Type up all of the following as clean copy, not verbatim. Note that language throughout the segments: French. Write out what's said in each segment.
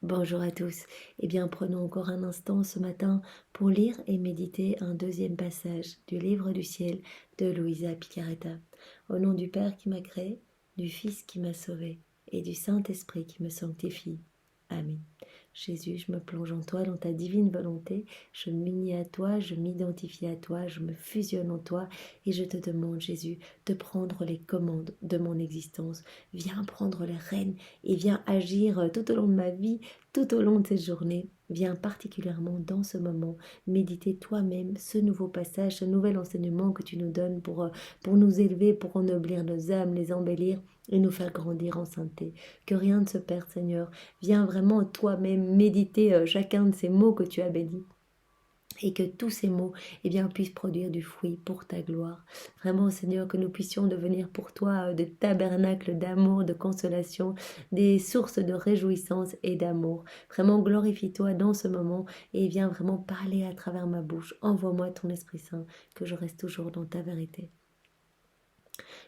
Bonjour à tous. Eh bien, prenons encore un instant ce matin pour lire et méditer un deuxième passage du livre du ciel de Louisa Picaretta. Au nom du Père qui m'a créé, du Fils qui m'a sauvé et du Saint-Esprit qui me sanctifie. Amen. Jésus, je me plonge en toi, dans ta divine volonté, je m'unis à toi, je m'identifie à toi, je me fusionne en toi et je te demande, Jésus, de prendre les commandes de mon existence. Viens prendre les rênes et viens agir tout au long de ma vie, tout au long de cette journée. Viens particulièrement dans ce moment méditer toi-même ce nouveau passage, ce nouvel enseignement que tu nous donnes pour nous élever, pour ennoblir nos âmes, les embellir et nous faire grandir en sainteté. Que rien ne se perde, Seigneur. Viens vraiment toi-même méditer chacun de ces mots que tu as bénis. Et que tous ces mots puissent produire du fruit pour ta gloire. Vraiment, Seigneur, que nous puissions devenir pour toi des tabernacles d'amour, de consolation, des sources de réjouissance et d'amour. Vraiment, glorifie-toi dans ce moment et viens vraiment parler à travers ma bouche. Envoie-moi ton Esprit Saint, que je reste toujours dans ta vérité.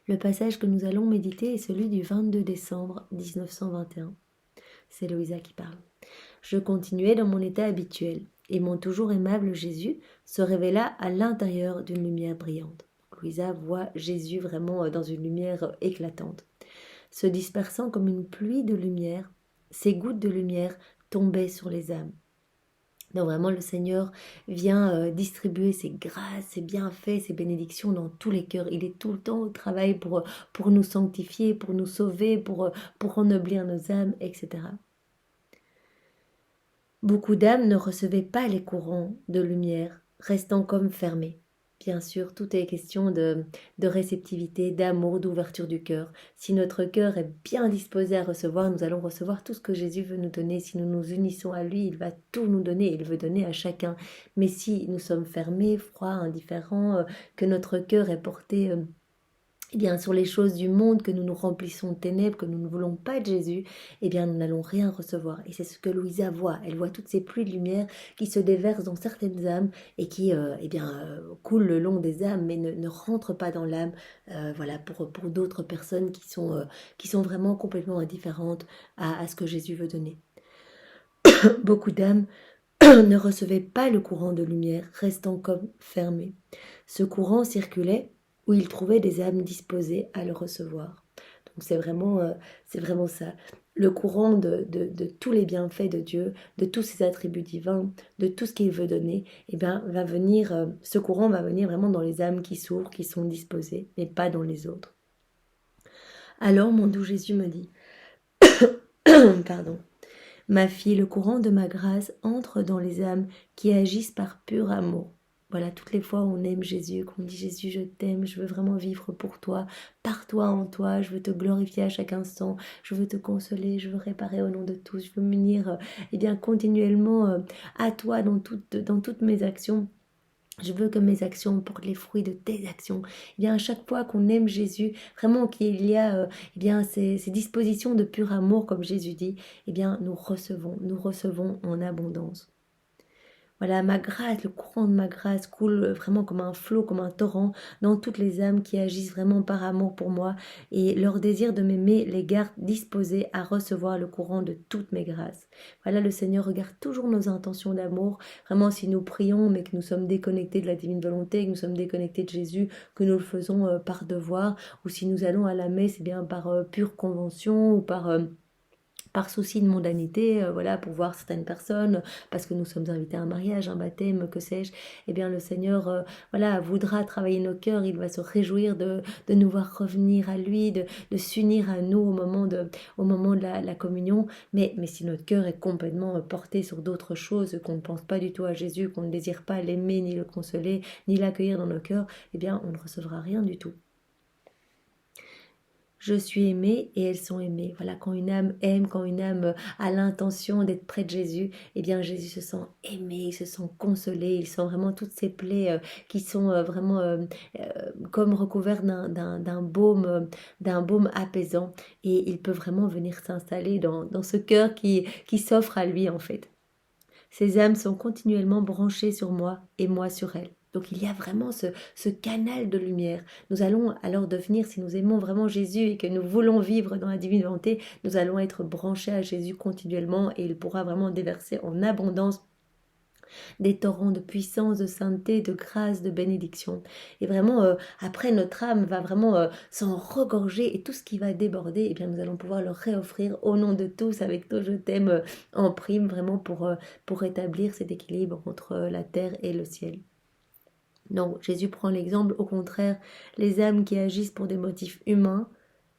Le passage que nous allons méditer est celui du 22 décembre 1921. C'est Louisa qui parle. Je continuais dans mon état habituel, et mon toujours aimable Jésus se révéla à l'intérieur d'une lumière brillante. Louisa voit Jésus vraiment dans une lumière éclatante. Se dispersant comme une pluie de lumière, ces gouttes de lumière tombaient sur les âmes. Donc vraiment le Seigneur vient distribuer ses grâces, ses bienfaits, ses bénédictions dans tous les cœurs. Il est tout le temps au travail pour nous sanctifier, pour nous sauver, pour ennoblir nos âmes, etc. Beaucoup d'âmes ne recevaient pas les courants de lumière, restant comme fermées. Bien sûr, tout est question de réceptivité, d'amour, d'ouverture du cœur. Si notre cœur est bien disposé à recevoir, nous allons recevoir tout ce que Jésus veut nous donner. Si nous nous unissons à lui, il va tout nous donner, il veut donner à chacun. Mais si nous sommes fermés, froids, indifférents, que notre cœur est porté sur les choses du monde, que nous nous remplissons de ténèbres, que nous ne voulons pas de Jésus, nous n'allons rien recevoir. Et c'est ce que Louisa voit. Elle voit toutes ces pluies de lumière qui se déversent dans certaines âmes et qui coulent le long des âmes, mais ne rentrent pas dans l'âme. Pour d'autres personnes qui sont vraiment complètement indifférentes à ce que Jésus veut donner. Beaucoup d'âmes ne recevaient pas le courant de lumière, restant comme fermées. Ce courant circulait où il trouvait des âmes disposées à le recevoir. Donc c'est vraiment ça. Le courant de tous les bienfaits de Dieu, de tous ses attributs divins, de tout ce qu'il veut donner, va venir, ce courant va venir vraiment dans les âmes qui s'ouvrent, qui sont disposées, mais pas dans les autres. Alors mon doux Jésus me dit, pardon, ma fille, le courant de ma grâce entre dans les âmes qui agissent par pur amour. Voilà, toutes les fois où on aime Jésus, qu'on dit Jésus, je t'aime, je veux vraiment vivre pour toi, par toi, en toi, je veux te glorifier à chaque instant, je veux te consoler, je veux réparer au nom de tous, je veux m'unir continuellement à toi dans toutes mes actions. Je veux que mes actions portent les fruits de tes actions. À chaque fois qu'on aime Jésus, vraiment qu'il y a ces dispositions de pur amour, comme Jésus dit, nous recevons en abondance. Voilà, ma grâce, le courant de ma grâce coule vraiment comme un flot, comme un torrent dans toutes les âmes qui agissent vraiment par amour pour moi et leur désir de m'aimer les garde disposés à recevoir le courant de toutes mes grâces. Voilà, le Seigneur regarde toujours nos intentions d'amour. Vraiment, si nous prions mais que nous sommes déconnectés de la divine volonté, que nous sommes déconnectés de Jésus, que nous le faisons par devoir, ou si nous allons à la messe par pure convention ou par souci de mondanité, pour voir certaines personnes, parce que nous sommes invités à un mariage, un baptême, que sais-je, le Seigneur voudra travailler nos cœurs, il va se réjouir de nous voir revenir à lui, de s'unir à nous au moment de la communion, mais si notre cœur est complètement porté sur d'autres choses, qu'on ne pense pas du tout à Jésus, qu'on ne désire pas l'aimer, ni le consoler, ni l'accueillir dans nos cœurs, on ne recevra rien du tout. Je suis aimée et elles sont aimées. Voilà, quand une âme aime, quand une âme a l'intention d'être près de Jésus, Jésus se sent aimé, il se sent consolé, il sent vraiment toutes ces plaies qui sont comme recouvertes d'un baume apaisant, et il peut vraiment venir s'installer dans ce cœur qui s'offre à lui en fait. Ces âmes sont continuellement branchées sur moi et moi sur elles. Donc il y a vraiment ce canal de lumière. Nous allons alors devenir, si nous aimons vraiment Jésus et que nous voulons vivre dans la divine volonté, nous allons être branchés à Jésus continuellement et il pourra vraiment déverser en abondance des torrents de puissance, de sainteté, de grâce, de bénédiction. Et vraiment, après, notre âme va vraiment s'en regorger et tout ce qui va déborder, eh bien, nous allons pouvoir le réoffrir au nom de tous, avec tout je t'aime en prime, vraiment pour rétablir cet équilibre entre la terre et le ciel. Non, Jésus prend l'exemple, au contraire, les âmes qui agissent pour des motifs humains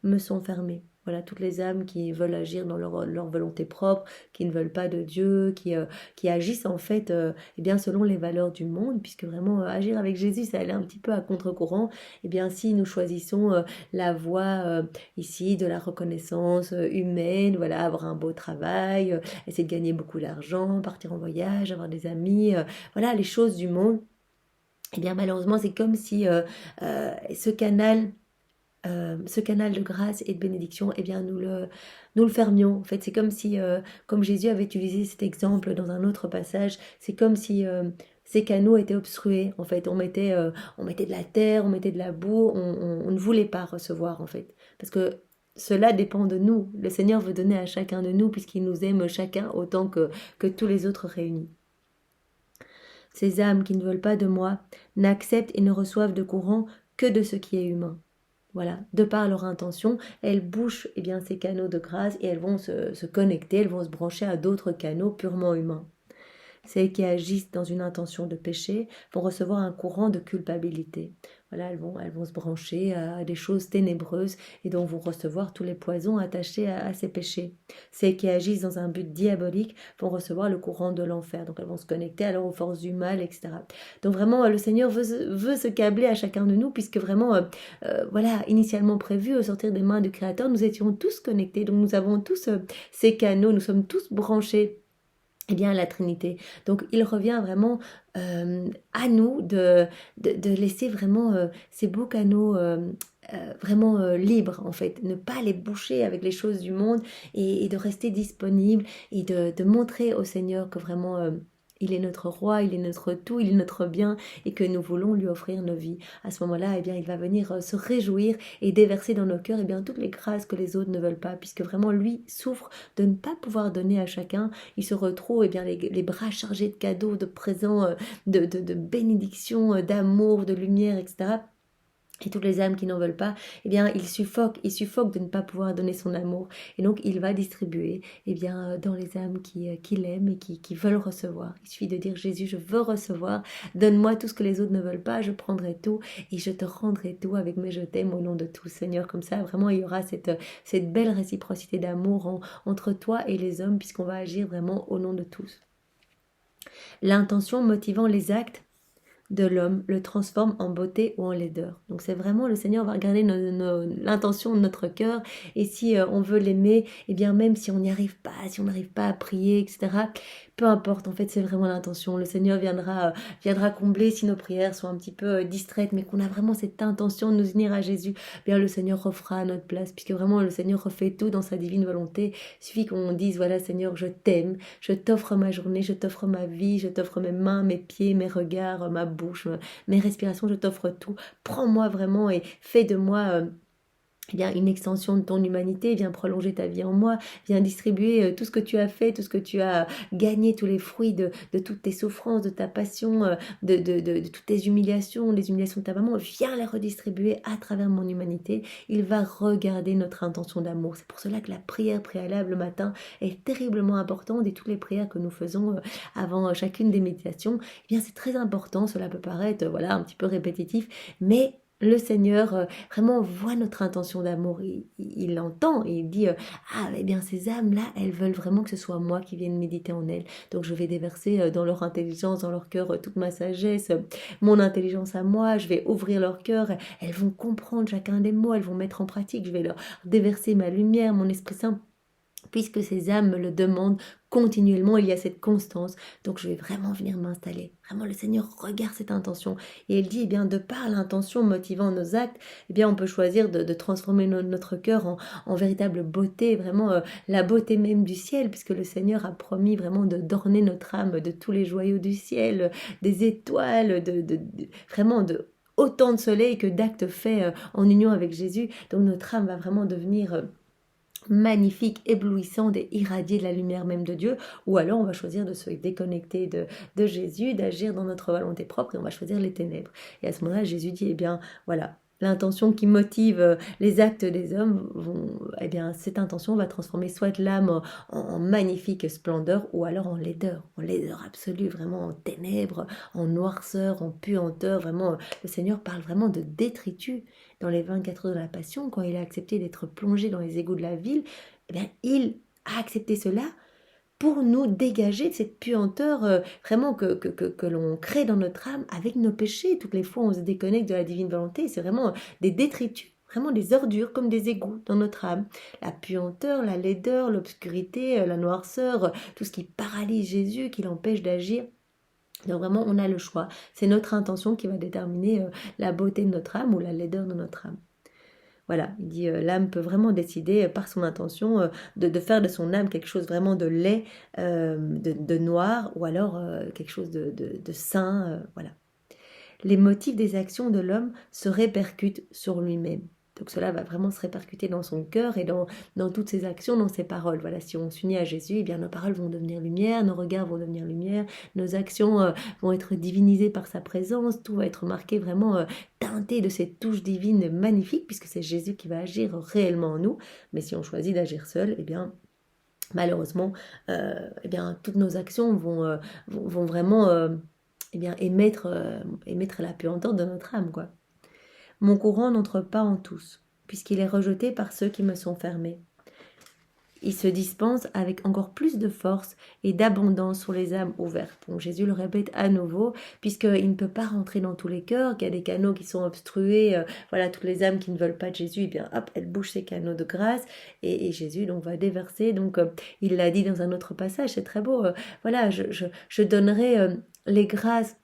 me sont fermées. Voilà, toutes les âmes qui veulent agir dans leur volonté propre, qui ne veulent pas de Dieu, qui agissent en fait eh bien, selon les valeurs du monde, puisque vraiment agir avec Jésus, ça allait un petit peu à contre-courant. Eh bien, si nous choisissons la voie ici de la reconnaissance humaine, voilà, avoir un beau travail, essayer de gagner beaucoup d'argent, partir en voyage, avoir des amis, voilà, les choses du monde, eh bien malheureusement c'est comme si ce canal de grâce et de bénédiction, eh bien nous le fermions. En fait, c'est comme si, comme Jésus avait utilisé cet exemple dans un autre passage, c'est comme si ces canaux étaient obstrués. En fait, on mettait de la terre, on mettait de la boue, on ne voulait pas recevoir en fait, parce que cela dépend de nous. Le Seigneur veut donner à chacun de nous puisqu'il nous aime chacun autant que tous les autres réunis. Ces âmes qui ne veulent pas de moi n'acceptent et ne reçoivent de courant que de ce qui est humain. Voilà, de par leur intention, elles bouchent eh bien, ces canaux de grâce et elles vont se connecter, elles vont se brancher à d'autres canaux purement humains. Celles qui agissent dans une intention de péché vont recevoir un courant de culpabilité. Voilà, elles vont se brancher à des choses ténébreuses et donc vont recevoir tous les poisons attachés à ces péchés. Celles qui agissent dans un but diabolique vont recevoir le courant de l'enfer. Donc elles vont se connecter alors aux forces du mal, etc. Donc vraiment, le Seigneur veut se câbler à chacun de nous puisque vraiment, voilà, initialement prévu au sortir des mains du Créateur, nous étions tous connectés. Donc nous avons tous ces canaux, nous sommes tous branchés eh bien, la Trinité. Donc, il revient vraiment à nous de laisser vraiment ces beaux canaux vraiment libres, en fait. Ne pas les boucher avec les choses du monde et de rester disponible et de montrer au Seigneur que vraiment il est notre roi, il est notre tout, il est notre bien et que nous voulons lui offrir nos vies. À ce moment-là, eh bien, il va venir se réjouir et déverser dans nos cœurs eh bien, toutes les grâces que les autres ne veulent pas, puisque vraiment lui souffre de ne pas pouvoir donner à chacun. Il se retrouve eh bien, les bras chargés de cadeaux, de présents, de bénédictions, d'amour, de lumière, etc. Et toutes les âmes qui n'en veulent pas, eh bien, il suffoque de ne pas pouvoir donner son amour. Et donc, il va distribuer, eh bien, dans les âmes qui l'aiment et qui veulent recevoir. Il suffit de dire, Jésus, je veux recevoir, donne-moi tout ce que les autres ne veulent pas, je prendrai tout et je te rendrai tout avec mes je t'aime au nom de tout, Seigneur. Comme ça, vraiment, il y aura cette belle réciprocité d'amour entre toi et les hommes, puisqu'on va agir vraiment au nom de tous. L'intention motivant les actes de l'homme le transforme en beauté ou en laideur. Donc c'est vraiment le Seigneur va regarder l'intention de notre cœur et si on veut l'aimer, et bien même si on n'y arrive pas, si on n'arrive pas à prier, etc. Peu importe, en fait c'est vraiment l'intention. Le Seigneur viendra combler si nos prières sont un petit peu distraites, mais qu'on a vraiment cette intention de nous unir à Jésus, bien le Seigneur refera à notre place, puisque vraiment le Seigneur refait tout dans sa divine volonté. Il suffit qu'on dise voilà Seigneur, je t'aime, je t'offre ma journée, je t'offre ma vie, je t'offre mes mains, mes pieds, mes regards, ma bouche, mes respirations, je t'offre tout. Prends-moi vraiment et fais de moi eh bien, une extension de ton humanité, viens prolonger ta vie en moi, viens distribuer tout ce que tu as fait, tout ce que tu as gagné, tous les fruits de toutes tes souffrances, de ta passion, de toutes tes humiliations, les humiliations de ta maman, viens les redistribuer à travers mon humanité. Il va regarder notre intention d'amour. C'est pour cela que la prière préalable le matin est terriblement importante et toutes les prières que nous faisons avant chacune des méditations, eh bien c'est très important. Cela peut paraître voilà un petit peu répétitif, mais le Seigneur vraiment voit notre intention d'amour, il l'entend et il dit ah eh bien ces âmes-là, elles veulent vraiment que ce soit moi qui vienne méditer en elles. Donc je vais déverser dans leur intelligence, dans leur cœur toute ma sagesse, mon intelligence à moi, je vais ouvrir leur cœur, elles vont comprendre chacun des mots, elles vont mettre en pratique, je vais leur déverser ma lumière, mon Esprit Saint puisque ces âmes me le demandent continuellement, il y a cette constance, donc je vais vraiment venir m'installer. Vraiment, le Seigneur regarde cette intention, et il dit, eh bien, de par l'intention motivant nos actes, eh bien, on peut choisir de transformer notre cœur en véritable beauté, vraiment la beauté même du ciel, puisque le Seigneur a promis vraiment d'orner notre âme de tous les joyaux du ciel, des étoiles, vraiment de autant de soleil que d'actes faits en union avec Jésus. Donc notre âme va vraiment devenir magnifique, éblouissante et irradiée de la lumière même de Dieu, ou alors on va choisir de se déconnecter de Jésus, d'agir dans notre volonté propre, et on va choisir les ténèbres. Et à ce moment-là, Jésus dit, eh bien, voilà, l'intention qui motive les actes des hommes, eh bien, cette intention va transformer soit l'âme en magnifique splendeur, ou alors en laideur absolue, vraiment en ténèbres, en noirceur, en puanteur, vraiment, le Seigneur parle vraiment de détritus. Dans les 24 heures de la Passion, quand il a accepté d'être plongé dans les égouts de la ville, eh bien, il a accepté cela pour nous dégager de cette puanteur vraiment que l'on crée dans notre âme avec nos péchés. Toutes les fois, on se déconnecte de la divine volonté. C'est vraiment des détritus, vraiment des ordures, comme des égouts dans notre âme. La puanteur, la laideur, l'obscurité, la noirceur, tout ce qui paralyse Jésus, qui l'empêche d'agir. Donc vraiment, on a le choix. C'est notre intention qui va déterminer la beauté de notre âme ou la laideur de notre âme. Voilà, il dit l'âme peut vraiment décider par son intention de faire de son âme quelque chose vraiment de laid, de noir, ou alors quelque chose de saint. Voilà. Les motifs des actions de l'homme se répercutent sur lui-même. Donc cela va vraiment se répercuter dans son cœur et dans toutes ses actions, dans ses paroles. Voilà, si on s'unit à Jésus, eh bien nos paroles vont devenir lumière, nos regards vont devenir lumière, nos actions vont être divinisées par sa présence, tout va être marqué vraiment teinté de cette touche divine magnifique, puisque c'est Jésus qui va agir réellement en nous. Mais si on choisit d'agir seul, eh bien malheureusement, eh bien toutes nos actions vont vraiment eh bien, émettre la puanteur de notre âme, quoi. Mon courant n'entre pas en tous, puisqu'il est rejeté par ceux qui me sont fermés. Il se dispense avec encore plus de force et d'abondance sur les âmes ouvertes. Donc Jésus le répète à nouveau, puisqu'il ne peut pas rentrer dans tous les cœurs, qu'il y a des canaux qui sont obstrués, voilà, toutes les âmes qui ne veulent pas de Jésus, eh bien hop, elles bouchent ces canaux de grâce, et Jésus donc va déverser, donc il l'a dit dans un autre passage, c'est très beau, voilà, je donnerai les grâces.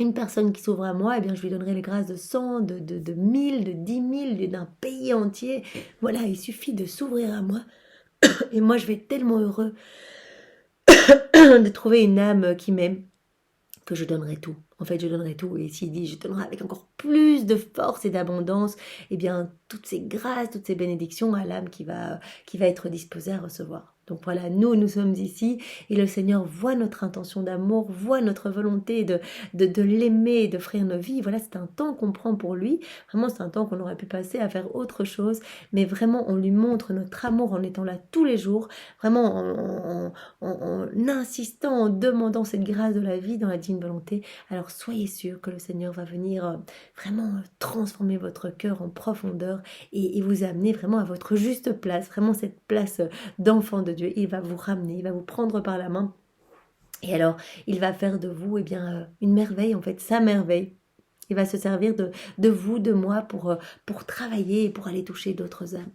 Une personne qui s'ouvre à moi, eh bien, je lui donnerai les grâces de 100, de 1000, de 10 000, d'un pays entier. Voilà, il suffit de s'ouvrir à moi. Et moi, je vais être tellement heureux de trouver une âme qui m'aime que je donnerai tout. En fait, je donnerai tout. Et s'il dit, je donnerai avec encore plus de force et d'abondance, eh bien, toutes ces grâces, toutes ces bénédictions à l'âme qui va être disposée à recevoir. Donc voilà, nous sommes ici et le Seigneur voit notre intention d'amour, voit notre volonté de l'aimer, d'offrir nos vies. Voilà, c'est un temps qu'on prend pour lui. Vraiment, c'est un temps qu'on aurait pu passer à faire autre chose. Mais vraiment, on lui montre notre amour en étant là tous les jours. Vraiment, en insistant, en demandant cette grâce de la vie dans la divine volonté. Alors, soyez sûrs que le Seigneur va venir vraiment transformer votre cœur en profondeur et vous amener vraiment à votre juste place. Vraiment, cette place d'enfant de Dieu. Il va vous ramener, il va vous prendre par la main. Et alors, il va faire de vous une merveille, en fait, sa merveille. Il va se servir de vous, de moi, pour travailler et pour aller toucher d'autres âmes.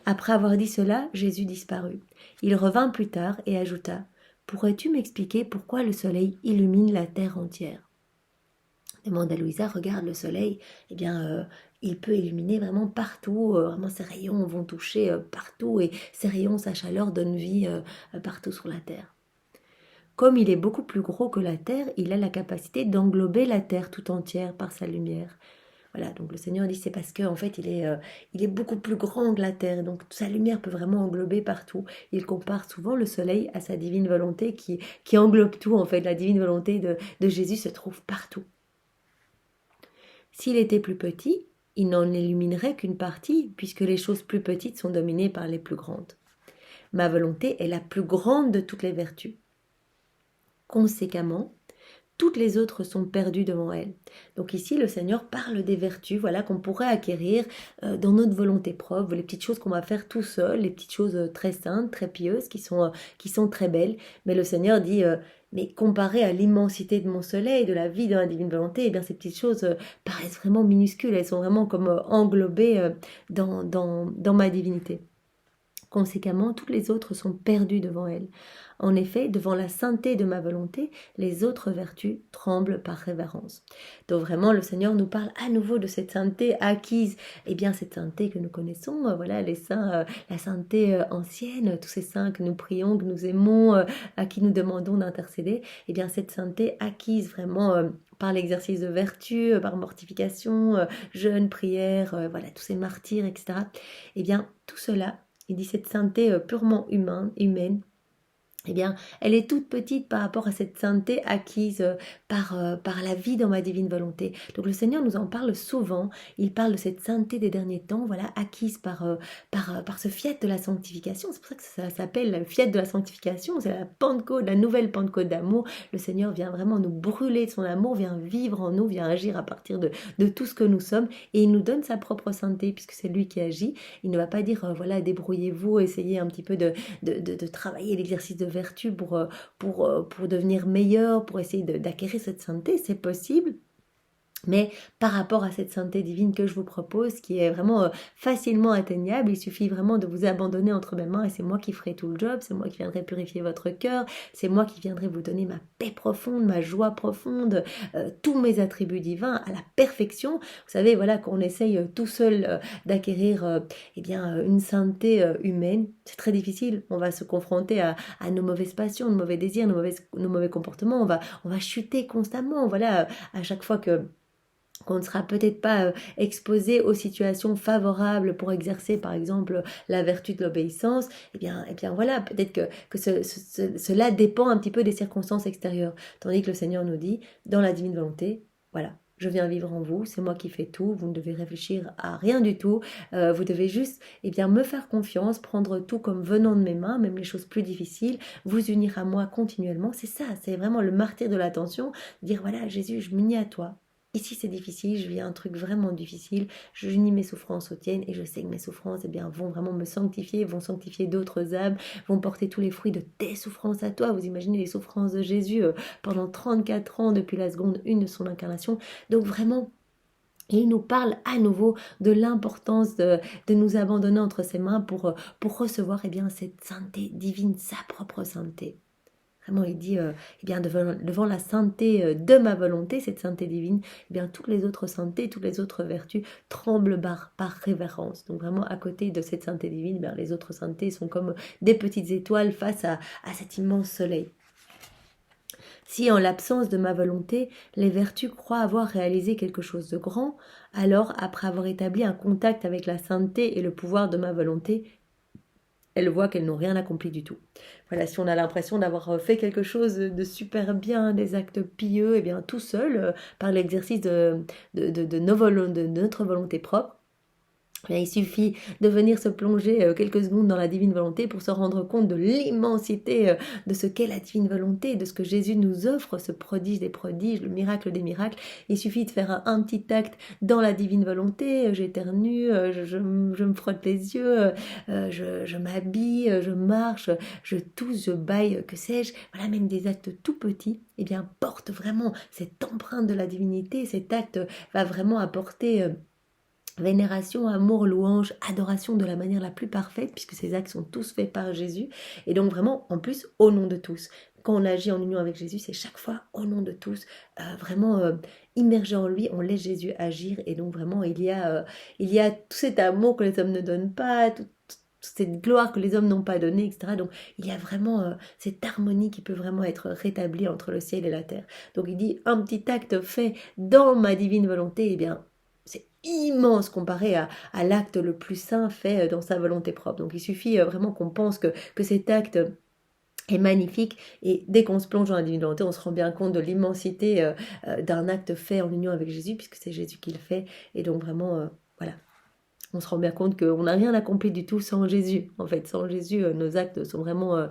Après avoir dit cela, Jésus disparut. Il revint plus tard et ajouta, « Pourrais-tu m'expliquer pourquoi le soleil illumine la terre entière ?» Demande à Louisa, regarde le soleil, eh bien, il peut illuminer vraiment partout, vraiment ses rayons vont toucher partout et ses rayons, sa chaleur donne vie partout sur la terre. Comme il est beaucoup plus gros que la terre, il a la capacité d'englober la terre tout entière par sa lumière. Voilà, donc le Seigneur dit c'est parce qu'en fait il est beaucoup plus grand que la terre, donc sa lumière peut vraiment englober partout. Il compare souvent le soleil à sa divine volonté qui englobe tout en fait. La divine volonté de Jésus se trouve partout. S'il était plus petit, il n'en illuminerait qu'une partie, puisque les choses plus petites sont dominées par les plus grandes. Ma volonté est la plus grande de toutes les vertus. Conséquemment, toutes les autres sont perdues devant elle. Donc ici, le Seigneur parle des vertus, voilà, qu'on pourrait acquérir dans notre volonté propre, les petites choses qu'on va faire tout seul, les petites choses très saintes, très pieuses, qui sont très belles. Mais le Seigneur dit, mais comparé à l'immensité de mon soleil, de la vie dans la divine volonté, eh bien ces petites choses paraissent vraiment minuscules, elles sont vraiment comme englobées dans ma divinité. Conséquemment, toutes les autres sont perdues devant elle. En effet, devant la sainteté de ma volonté, les autres vertus tremblent par révérence. Donc vraiment, le Seigneur nous parle à nouveau de cette sainteté acquise. Eh bien, cette sainteté que nous connaissons, voilà, les saints, la sainteté ancienne, tous ces saints que nous prions, que nous aimons, à qui nous demandons d'intercéder. Eh bien, cette sainteté acquise vraiment par l'exercice de vertu, par mortification, jeûne, prière, voilà, tous ces martyrs, etc. Eh bien, tout cela, il dit cette sainteté purement humaine, eh bien, elle est toute petite par rapport à cette sainteté acquise par la vie dans ma divine volonté. Donc le Seigneur nous en parle souvent. Il parle de cette sainteté des derniers temps, voilà, acquise par ce fiat de la sanctification. C'est pour ça que ça s'appelle le fiat de la sanctification. C'est la Pentecôte, la nouvelle Pentecôte d'amour. Le Seigneur vient vraiment nous brûler de son amour, vient vivre en nous, vient agir à partir de tout ce que nous sommes. Et il nous donne sa propre sainteté, puisque c'est lui qui agit. Il ne va pas dire, voilà, débrouillez-vous, essayez un petit peu de travailler l'exercice de vertu pour devenir meilleur, pour essayer d'acquérir cette sainteté, c'est possible. Mais par rapport à cette sainteté divine que je vous propose, qui est vraiment facilement atteignable, il suffit vraiment de vous abandonner entre mes mains et c'est moi qui ferai tout le job, c'est moi qui viendrai purifier votre cœur, c'est moi qui viendrai vous donner ma paix profonde, ma joie profonde, tous mes attributs divins à la perfection. Vous savez, voilà, qu'on essaye tout seul d'acquérir eh bien, une sainteté humaine, c'est très difficile. On va se confronter à nos mauvaises passions, nos mauvais désirs, nos mauvais comportements, on va chuter constamment, voilà, à chaque fois qu'on ne sera peut-être pas exposé aux situations favorables pour exercer par exemple la vertu de l'obéissance, eh bien voilà, peut-être que cela dépend un petit peu des circonstances extérieures. Tandis que le Seigneur nous dit, dans la divine volonté, voilà, je viens vivre en vous, c'est moi qui fais tout, vous ne devez réfléchir à rien du tout, vous devez juste me faire confiance, prendre tout comme venant de mes mains, même les choses plus difficiles, vous unir à moi continuellement, c'est ça, c'est vraiment le martyre de l'attention, dire voilà Jésus, je m'unis à toi. Ici c'est difficile, je vis un truc vraiment difficile, j'unis mes souffrances aux tiennes et je sais que mes souffrances vont vraiment me sanctifier, vont sanctifier d'autres âmes, vont porter tous les fruits de tes souffrances à toi. Vous imaginez les souffrances de Jésus pendant 34 ans depuis la seconde 1 de son incarnation. Donc vraiment, il nous parle à nouveau de l'importance de nous abandonner entre ses mains pour recevoir cette sainteté divine, sa propre sainteté. Vraiment, il dit, devant la sainteté de ma volonté, cette sainteté divine, toutes les autres saintetés, toutes les autres vertus tremblent par révérence. Donc vraiment, à côté de cette sainteté divine, les autres saintetés sont comme des petites étoiles face à cet immense soleil. Si en l'absence de ma volonté, les vertus croient avoir réalisé quelque chose de grand, alors, après avoir établi un contact avec la sainteté et le pouvoir de ma volonté, elles voient qu'elles n'ont rien accompli du tout. Voilà, si on a l'impression d'avoir fait quelque chose de super bien, des actes pieux, tout seul, par l'exercice de notre volonté propre, il suffit de venir se plonger quelques secondes dans la divine volonté pour se rendre compte de l'immensité de ce qu'est la divine volonté, de ce que Jésus nous offre, ce prodige des prodiges, le miracle des miracles. Il suffit de faire un petit acte dans la divine volonté, j'éternue, je me frotte les yeux, je m'habille, je marche, je tousse, je baille, que sais-je. Voilà, même des actes tout petits, portent vraiment cette empreinte de la divinité. Cet acte va vraiment apporter vénération, amour, louange, adoration de la manière la plus parfaite, puisque ces actes sont tous faits par Jésus, et donc vraiment, en plus, au nom de tous. Quand on agit en union avec Jésus, c'est chaque fois au nom de tous, vraiment immergé en lui, on laisse Jésus agir, et donc vraiment, il y a tout cet amour que les hommes ne donnent pas, toute cette gloire que les hommes n'ont pas donnée, etc. Donc, il y a vraiment cette harmonie qui peut vraiment être rétablie entre le ciel et la terre. Donc, il dit, un petit acte fait dans ma divine volonté, c'est immense comparé à l'acte le plus saint fait dans sa volonté propre. Donc il suffit vraiment qu'on pense que cet acte est magnifique, et dès qu'on se plonge dans la divine volonté, on se rend bien compte de l'immensité d'un acte fait en union avec Jésus, puisque c'est Jésus qui le fait, et donc vraiment, voilà. On se rend bien compte qu'on n'a rien accompli du tout sans Jésus. En fait, sans Jésus, nos actes sont vraiment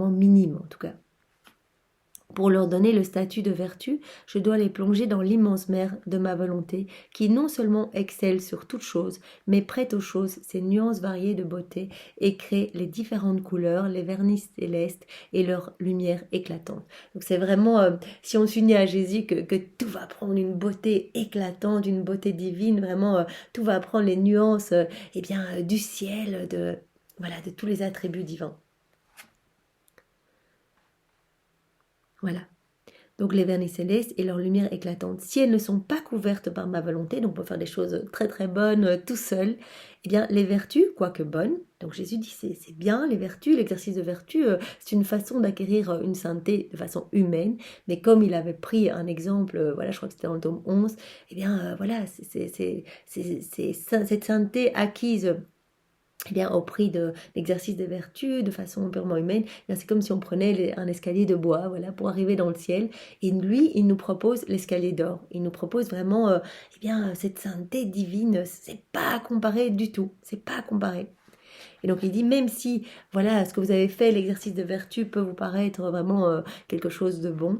minimes, en tout cas. Pour leur donner le statut de vertu, je dois les plonger dans l'immense mer de ma volonté, qui non seulement excelle sur toute chose, mais prête aux choses ses nuances variées de beauté et crée les différentes couleurs, les vernis célestes et leur lumière éclatante. Donc c'est vraiment, si on s'unit à Jésus, que tout va prendre une beauté éclatante, une beauté divine, vraiment tout va prendre les nuances du ciel, voilà, de tous les attributs divins. Voilà. Donc les vernis célestes et leur lumière éclatante, si elles ne sont pas couvertes par ma volonté, donc on peut faire des choses très très bonnes tout seul, eh bien les vertus, quoique bonnes, donc Jésus dit c'est bien, les vertus, l'exercice de vertu, c'est une façon d'acquérir une sainteté de façon humaine, mais comme il avait pris un exemple, voilà, je crois que c'était dans le tome 11, eh bien voilà, cette sainteté acquise eh bien, au prix de l'exercice des vertus, de façon purement humaine, eh bien, c'est comme si on prenait un escalier de bois, voilà, pour arriver dans le ciel. Et lui, il nous propose l'escalier d'or. Il nous propose vraiment, eh bien, cette sainteté divine. C'est pas à comparer du tout. C'est pas à comparer. Et donc il dit, même si, voilà, ce que vous avez fait, l'exercice de vertu peut vous paraître vraiment quelque chose de bon,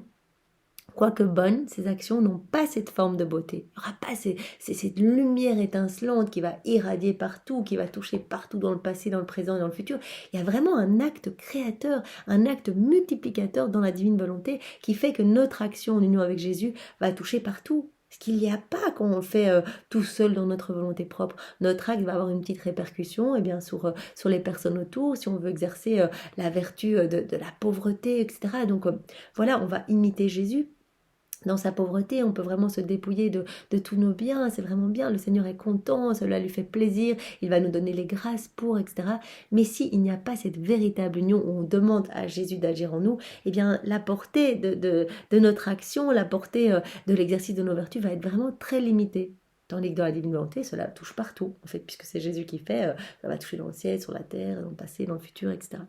quoique bonnes, ces actions n'ont pas cette forme de beauté. Il n'y aura pas cette lumière étincelante qui va irradier partout, qui va toucher partout dans le passé, dans le présent et dans le futur. Il y a vraiment un acte créateur, un acte multiplicateur dans la divine volonté qui fait que notre action en union avec Jésus va toucher partout. Ce qu'il n'y a pas quand on le fait tout seul dans notre volonté propre. Notre acte va avoir une petite répercussion sur les personnes autour, si on veut exercer la vertu de la pauvreté, etc. Donc voilà, on va imiter Jésus. Dans sa pauvreté, on peut vraiment se dépouiller de tous nos biens, c'est vraiment bien, le Seigneur est content, cela lui fait plaisir, il va nous donner les grâces pour, etc. Mais s'il n'y a pas cette véritable union où on demande à Jésus d'agir en nous, eh bien la portée de notre action, la portée de l'exercice de nos vertus va être vraiment très limitée. Tandis que dans la divine volonté, cela touche partout, en fait, puisque c'est Jésus qui fait, ça va toucher dans le ciel, sur la terre, dans le passé, dans le futur, etc.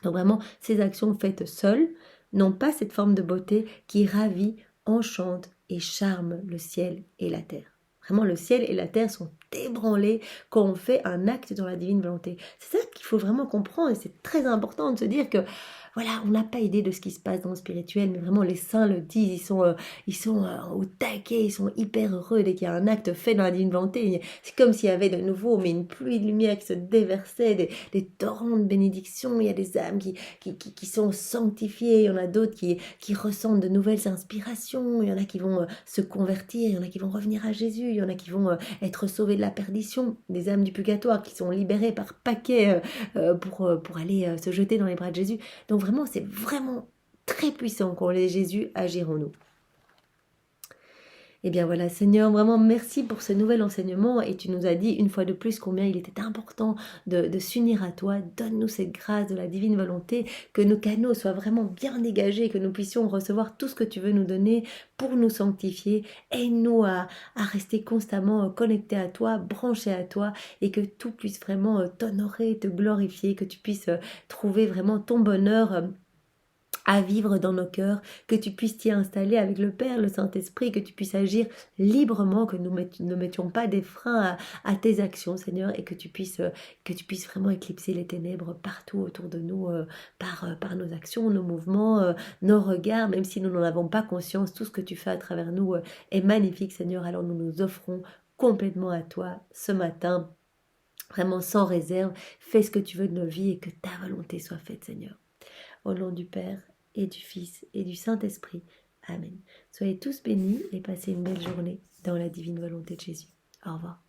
Donc vraiment, ces actions faites seules n'ont pas cette forme de beauté qui ravit, enchante et charme le ciel et la terre. Vraiment, le ciel et la terre sont ébranlés quand on fait un acte dans la divine volonté. C'est ça qu'il faut vraiment comprendre et c'est très important de se dire que voilà, on n'a pas idée de ce qui se passe dans le spirituel, mais vraiment les saints le disent, ils sont au taquet, ils sont hyper heureux dès qu'il y a un acte fait dans la divine volonté. C'est comme s'il y avait de nouveau mais une pluie de lumière qui se déversait, des torrents de bénédiction. Il y a des âmes qui sont sanctifiées, il y en a d'autres qui ressentent de nouvelles inspirations, il y en a qui vont se convertir, il y en a qui vont revenir à Jésus, il y en a qui vont être sauvés de la perdition, des âmes du purgatoire qui sont libérées par paquets pour aller se jeter dans les bras de Jésus. Donc vraiment, c'est vraiment très puissant quand on laisse Jésus agir en nous. Eh bien voilà, Seigneur, vraiment merci pour ce nouvel enseignement et tu nous as dit une fois de plus combien il était important de s'unir à toi. Donne-nous cette grâce de la divine volonté, que nos canaux soient vraiment bien dégagés, que nous puissions recevoir tout ce que tu veux nous donner pour nous sanctifier. Aide-nous à rester constamment connectés à toi, branchés à toi et que tout puisse vraiment t'honorer, te glorifier, que tu puisses trouver vraiment ton bonheur à vivre dans nos cœurs, que tu puisses t'y installer avec le Père, le Saint-Esprit, que tu puisses agir librement, que nous ne mettions pas des freins à tes actions, Seigneur, et que tu puisses vraiment éclipser les ténèbres partout autour de nous, par nos actions, nos mouvements, nos regards, même si nous n'en avons pas conscience, tout ce que tu fais à travers nous est magnifique, Seigneur, alors nous nous offrons complètement à toi ce matin, vraiment sans réserve. Fais ce que tu veux de nos vies et que ta volonté soit faite, Seigneur. Au nom du Père et du Fils et du Saint-Esprit. Amen. Soyez tous bénis et passez une belle journée dans la divine volonté de Jésus. Au revoir.